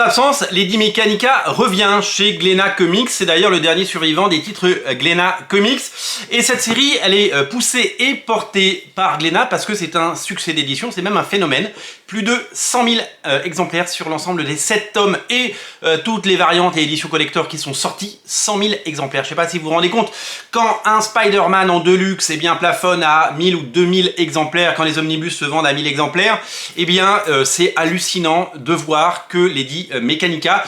Absence, Lady Mechanika revient chez Glénat Comics, c'est d'ailleurs le dernier survivant des titres Glénat Comics, et cette série elle est poussée et portée par Glénat parce que c'est un succès d'édition, c'est même un phénomène, plus de 100 000 exemplaires sur l'ensemble des 7 tomes et toutes les variantes et éditions collector qui sont sorties, 100 000 exemplaires, je sais pas si vous vous rendez compte, quand un Spider-Man en deluxe bien plafonne à 1000 ou 2000 exemplaires, quand les omnibus se vendent à 1000 exemplaires, eh bien c'est hallucinant de voir que Lady Mechanika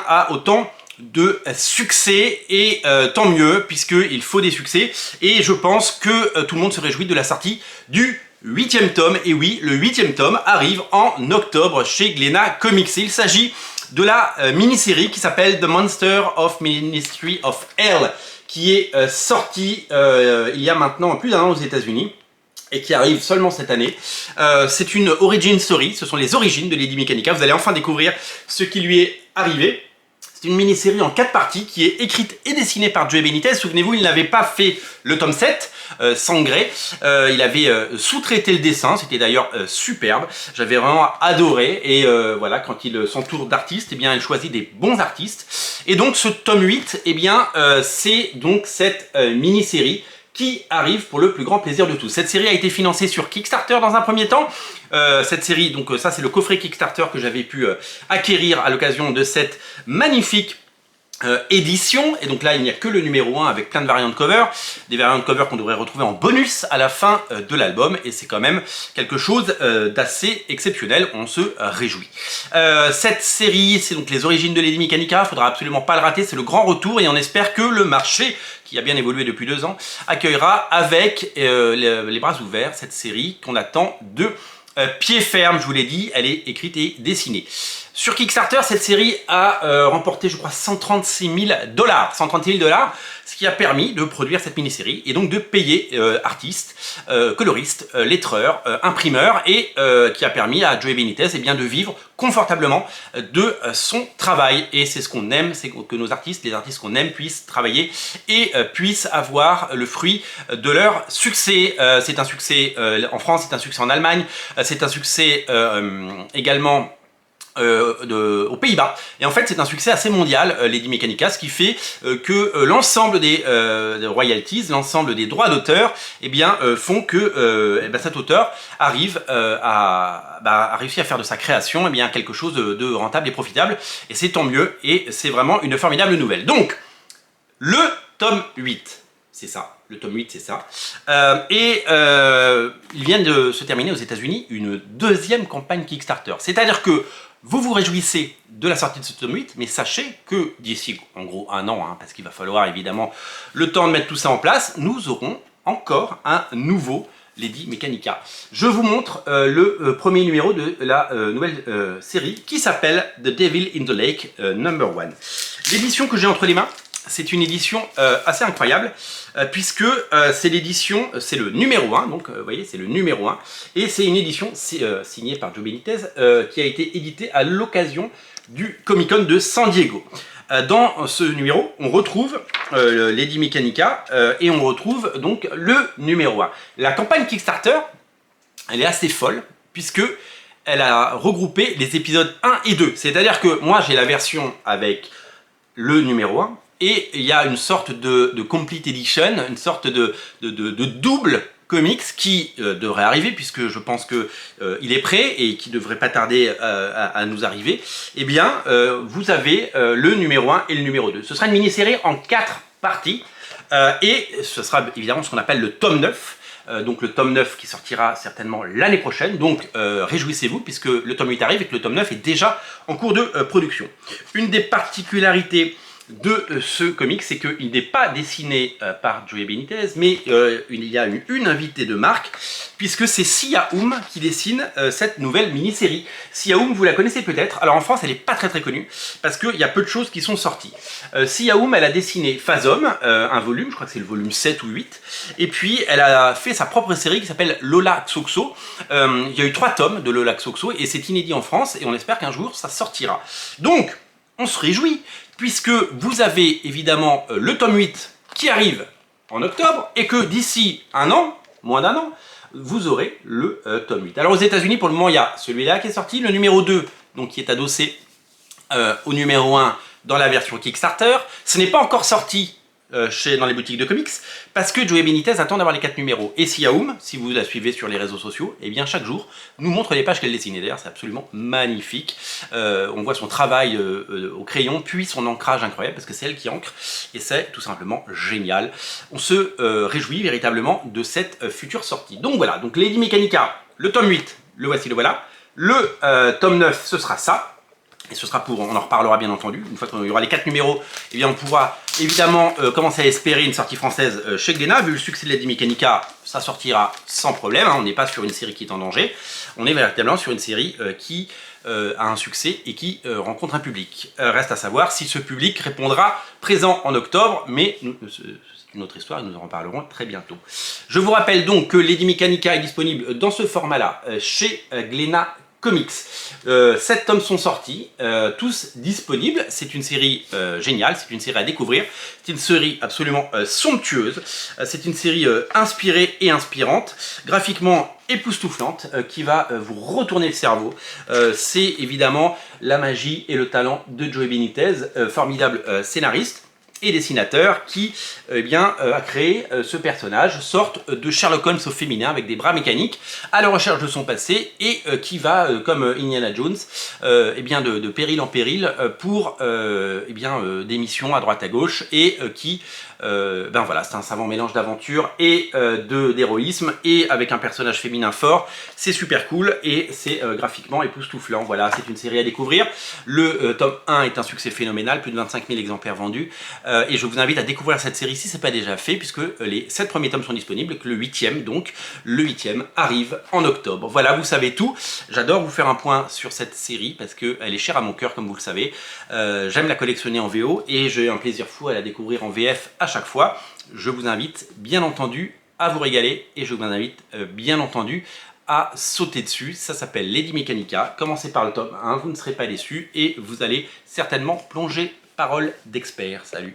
a autant de succès et tant mieux puisqu'il faut des succès et je pense que tout le monde se réjouit de la sortie du 8e tome. Et oui, le 8e tome arrive en octobre chez Glénat Comics. Il s'agit de la mini-série qui s'appelle The Monster of Ministry of Hell qui est sortie il y a maintenant plus d'1 an aux États-Unis et qui arrive seulement cette année. C'est une origin story, ce sont les origines de Lady Mechanika. Vous allez enfin découvrir ce qui lui est arrivé. C'est une mini-série en 4 parties qui est écrite et dessinée par Joe Benitez. Souvenez-vous, il n'avait pas fait le tome 7, Sangré. Il avait sous-traité le dessin, c'était d'ailleurs superbe. J'avais vraiment adoré. Et voilà, quand il s'entoure d'artistes, eh bien, il choisit des bons artistes. Et donc, ce tome 8, eh bien, c'est donc cette mini-série qui arrive pour le plus grand plaisir de tous. Cette série a été financée sur Kickstarter dans un premier temps. Cette série, donc ça c'est le coffret Kickstarter que j'avais pu acquérir à l'occasion de cette magnifique édition. Et donc là il n'y a que le numéro 1 avec plein de variantes cover, des variantes cover qu'on devrait retrouver en bonus à la fin de l'album, et c'est quand même quelque chose d'assez exceptionnel, on se réjouit. Cette série, c'est donc les origines de Lady Mechanika, il ne faudra absolument pas le rater, c'est le grand retour et on espère que le marché, qui a bien évolué depuis 2 ans, accueillera avec les bras ouverts cette série qu'on attend de pied ferme. Je vous l'ai dit, elle est écrite et dessinée. Sur Kickstarter, cette série a remporté, je crois, 136 000 $. 136 000 $, ce qui a permis de produire cette mini-série et donc de payer artistes, coloristes, lettreurs, imprimeurs et qui a permis à Joe Benitez de vivre confortablement de son travail. Et c'est ce qu'on aime, c'est que nos artistes, les artistes qu'on aime, puissent travailler et puissent avoir le fruit de leur succès. C'est un succès en France, c'est un succès en Allemagne, c'est un succès également aux Pays-Bas, et en fait c'est un succès assez mondial, Lady Mechanika, ce qui fait que l'ensemble des royalties, l'ensemble des droits d'auteur font que cet auteur arrive à réussir à faire de sa création quelque chose de rentable et profitable, et c'est tant mieux, et c'est vraiment une formidable nouvelle. Donc le tome 8, c'est ça. Le tome 8, c'est ça. Il vient de se terminer aux États-Unis une 2e campagne Kickstarter. C'est-à-dire que vous vous réjouissez de la sortie de ce tome 8, mais sachez que d'ici, en gros, 1 an, parce qu'il va falloir évidemment le temps de mettre tout ça en place, nous aurons encore un nouveau Lady Mechanika. Je vous montre le premier numéro de la nouvelle série qui s'appelle The Devil in the Lake #1. L'édition que j'ai entre les mains, c'est une édition assez incroyable puisque c'est l'édition, c'est le numéro 1, donc vous voyez c'est le numéro 1, et c'est une édition signée par Joe Benitez qui a été éditée à l'occasion du Comic Con de San Diego. Dans ce numéro, on retrouve Lady Mechanika et on retrouve donc le numéro 1. La campagne Kickstarter, elle est assez folle puisque elle a regroupé les épisodes 1 et 2. C'est-à-dire que moi j'ai la version avec le numéro 1, et il y a une sorte de complete edition, une sorte de double comics qui devrait arriver, puisque je pense que il est prêt et qui devrait pas tarder à nous arriver. Eh bien, vous avez le numéro 1 et le numéro 2. Ce sera une mini-série en 4 parties, et ce sera évidemment ce qu'on appelle le tome 9. Donc le tome 9 qui sortira certainement l'année prochaine, donc réjouissez-vous puisque le tome 8 arrive et que le tome 9 est déjà en cours de production. Une des particularités de ce comic, c'est qu'il n'est pas dessiné par Joe Benitez, mais il y a une invitée de marque, puisque c'est Sia Hum qui dessine cette nouvelle mini-série. Sia Hum, vous la connaissez peut-être. Alors en France, elle n'est pas très connue, parce qu'il y a peu de choses qui sont sorties. Sia Hum, elle a dessiné Phasm, un volume, je crois que c'est le volume 7 ou 8, et puis elle a fait sa propre série qui s'appelle Lola Xoxo. Il y a eu 3 tomes de Lola Xoxo, et c'est inédit en France, et on espère qu'un jour ça sortira. Donc, on se réjouit, puisque vous avez évidemment le tome 8 qui arrive en octobre, et que d'ici 1 an, moins d'1 an, vous aurez le tome 8. Alors aux États-Unis, pour le moment, il y a celui-là qui est sorti, le numéro 2, donc qui est adossé au numéro 1 dans la version Kickstarter. Ce n'est pas encore sorti dans les boutiques de comics, parce que Joey Benitez attend d'avoir les 4 numéros. Et Siaoum, si vous la suivez sur les réseaux sociaux, eh bien chaque jour nous montre les pages qu'elle dessine. Et d'ailleurs c'est absolument magnifique. On voit son travail au crayon, puis son ancrage incroyable, parce que c'est elle qui ancre, et c'est tout simplement génial. On se réjouit véritablement de cette future sortie. Donc voilà, donc Lady Mechanika, le tome 8, le voici, le voilà. Le tome 9, ce sera ça. Et ce sera pour, on en reparlera bien entendu, une fois qu'il y aura les 4 numéros, eh bien on pourra évidemment commencer à espérer une sortie française chez Glénat. Vu le succès de Lady Mechanika, ça sortira sans problème, hein, on n'est pas sur une série qui est en danger, on est véritablement sur une série qui a un succès et qui rencontre un public. Reste à savoir si ce public répondra présent en octobre, mais c'est une autre histoire et nous en reparlerons très bientôt. Je vous rappelle donc que Lady Mechanika est disponible dans ce format-là chez Glénat Comics. 7 tomes sont sortis, tous disponibles. C'est une série géniale, c'est une série à découvrir. C'est une série absolument somptueuse. C'est une série inspirée et inspirante, graphiquement époustouflante, qui va vous retourner le cerveau. C'est évidemment la magie et le talent de Joey Benitez, formidable scénariste et dessinateur qui a créé ce personnage, sorte de Sherlock Holmes au féminin avec des bras mécaniques à la recherche de son passé et qui va, comme Indiana Jones, de péril en péril pour des missions à droite à gauche et qui c'est un savant mélange d'aventure et d'héroïsme et avec un personnage féminin fort. C'est super cool et c'est graphiquement époustouflant. Voilà, c'est une série à découvrir. Le tome 1 est un succès phénoménal, plus de 25 000 exemplaires vendus. Et je vous invite à découvrir cette série si ce n'est pas déjà fait, puisque les 7 premiers tomes sont disponibles et que le 8e, donc, le 8e arrive en octobre. Voilà, vous savez tout. J'adore vous faire un point sur cette série parce qu'elle est chère à mon cœur, comme vous le savez. J'aime la collectionner en VO et j'ai un plaisir fou à la découvrir en VF à chaque fois. Je vous invite, bien entendu, à vous régaler et je vous invite, bien entendu, à sauter dessus. Ça s'appelle Lady Mechanika. Commencez par le tome 1, vous ne serez pas déçus et vous allez certainement plonger. Parole d'expert. Salut.